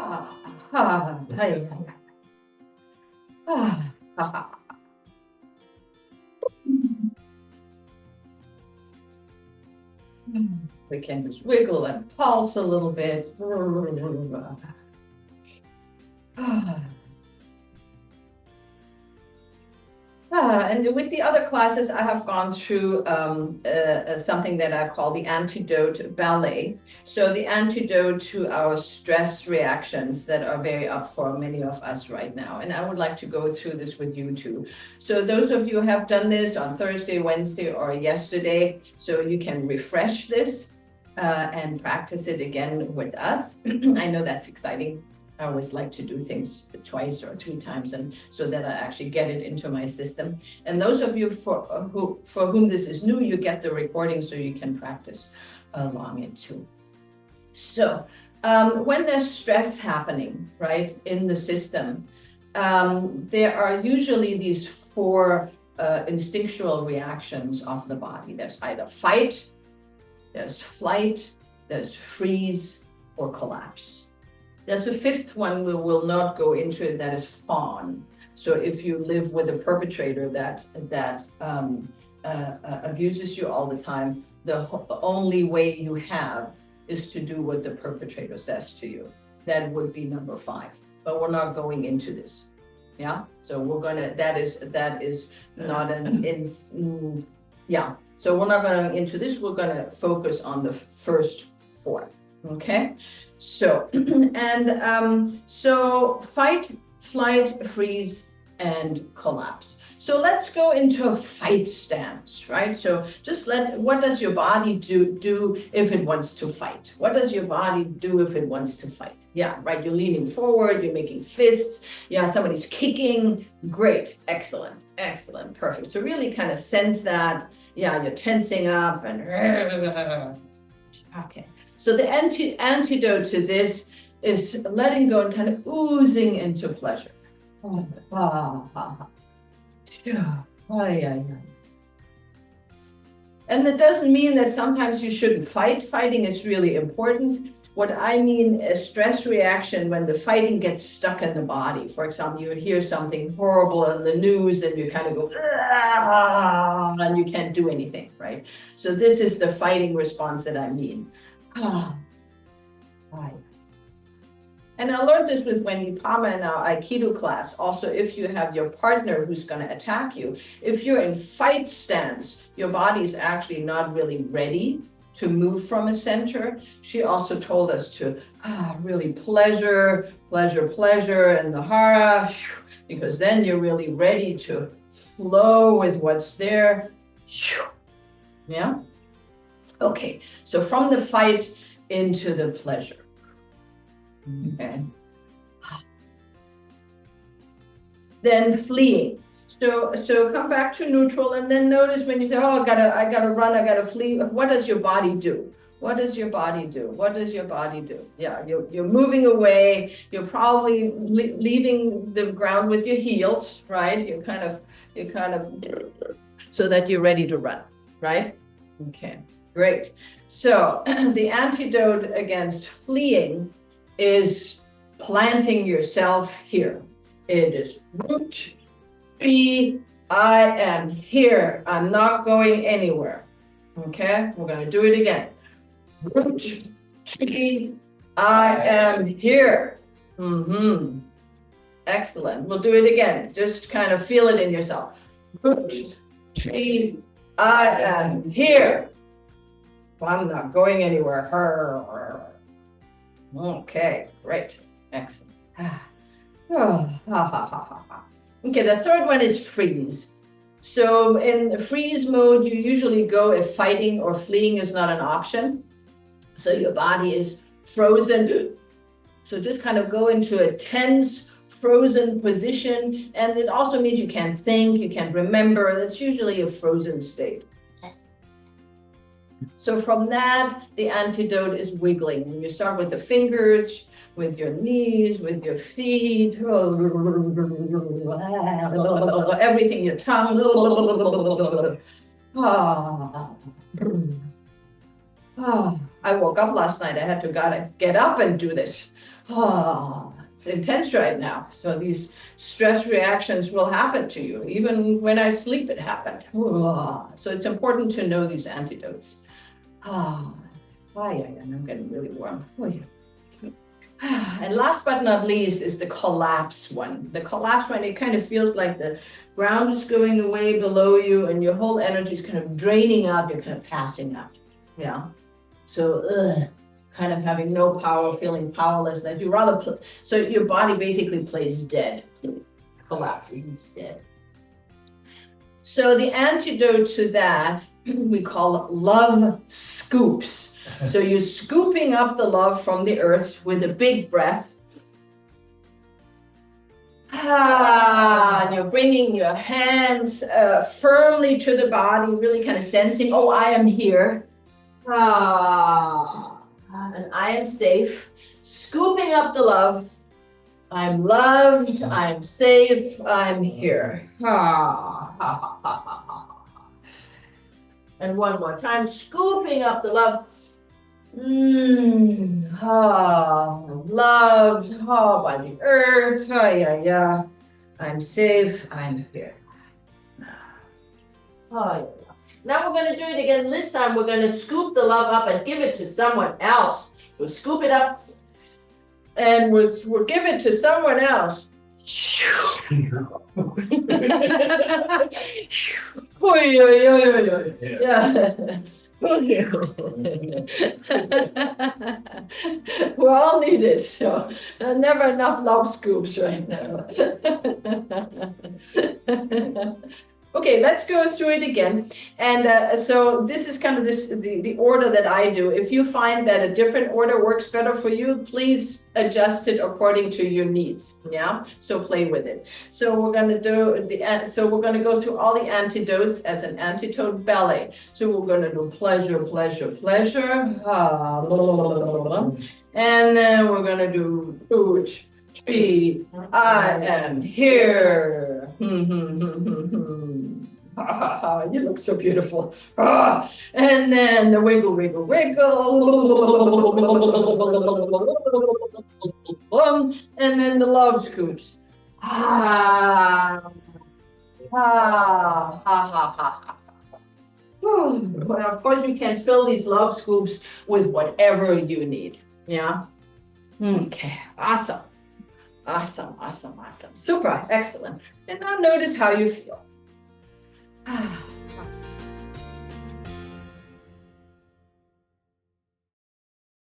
Ah, ah, ay, ay, ah, ah, We can just wiggle and pulse a little bit. And with the other classes, I have gone through something that I call the Antidote Ballet. So the antidote to our stress reactions that are very up for many of us right now. And I would like to go through this with you too. So those of you who have done this on Thursday, Wednesday, or yesterday, so you can refresh this and practice it again with us. I know that's exciting. I always like to do things twice or three times, and so that I actually get it into my system. And those of you for whom this is new, you get the recording so you can practice along it too. So when there's stress happening, right, in the system, there are usually these four instinctual reactions of the body. There's either fight, there's flight, there's freeze, or collapse. There's a fifth one we will not go into it, that is fawn. So if you live with a perpetrator that abuses you all the time, the only way you have is to do what the perpetrator says to you. That would be number 5, but we're not going into this. Yeah, so we're gonna, that is not yeah. So we're not going into this, we're gonna focus on the first 4. Okay, so so fight, flight, freeze, and collapse. So let's go into a fight stance, right? So just what does your body do if it wants to fight? What does your body do if it wants to fight? Yeah, right, you're leaning forward, you're making fists, yeah, somebody's kicking, great, excellent, perfect. So really kind of sense that, yeah, you're tensing up and, okay. So the antidote to this is letting go and kind of oozing into pleasure. And that doesn't mean that sometimes you shouldn't fight. Fighting is really important. What I mean is stress reaction when the fighting gets stuck in the body. For example, you hear something horrible in the news and you kind of go, and you can't do anything, right? So this is the fighting response that I mean. Right. And I learned this with Wendy Palmer in our Aikido class. Also, if you have your partner who's going to attack you, if you're in fight stance, your body is actually not really ready to move from a center. She also told us to really pleasure in the hara, because then you're really ready to flow with what's there. Yeah. Okay, so from the fight into the pleasure. Okay. Then fleeing. So come back to neutral, and then notice when you say, "Oh, I gotta run, I gotta flee." What does your body do? What does your body do? What does your body do? Yeah, you're moving away. You're probably leaving the ground with your heels, right? You're kind of so that you're ready to run, right? Okay. Great. So the antidote against fleeing is planting yourself here. It is root, tree, I am here. I'm not going anywhere. Okay, we're going to do it again. Root, tree, I am here. Excellent. We'll do it again. Just kind of feel it in yourself. Root, tree, I am here. I'm not going anywhere. Okay, great. Excellent. Okay, the third one is freeze. So in the freeze mode, you usually go if fighting or fleeing is not an option. So your body is frozen. So just kind of go into a tense, frozen position. And it also means you can't think, you can't remember. That's usually a frozen state. So from that, the antidote is wiggling. And you start with the fingers, with your knees, with your feet, everything, your tongue. I woke up last night. I had to get up and do this. It's intense right now. So these stress reactions will happen to you. Even when I sleep, it happened. So it's important to know these antidotes. I'm getting really warm. And last but not least is the collapse one. The collapse one, it kind of feels like the ground is going away below you and your whole energy is kind of draining out. You're kind of passing out. Yeah. So, kind of having no power, feeling powerless. That you rather so your body basically plays dead, collapses instead. So the antidote to that we call love scoops. So you're scooping up the love from the earth with a big breath. And you're bringing your hands firmly to the body, really kind of sensing, oh, I am here. And I am safe. Scooping up the love. I'm loved. I'm safe. I'm here. And one more time, scooping up the love. Loved by the earth. I'm safe. I'm here. Now we're going to do it again. This time we're going to scoop the love up and give it to someone else. We'll scoop it up and we'll give it to someone else. We all need it, so never enough love scoops right now. Okay, let's go through it again. And so this is kind of the order that I do. If you find that a different order works better for you, please adjust it according to your needs. Yeah, so play with it. So we're going to do we're going to go through all the antidotes as an antidote ballet. So we're going to do pleasure, pleasure, pleasure, and then we're going to do ooch, tree, I am here. You look so beautiful. And then the wiggle, wiggle, wiggle. And then the love scoops. Well, of course, you can fill these love scoops with whatever you need. Yeah. Okay. Awesome. Awesome. Awesome. Awesome. Super. Excellent. And now notice how you feel.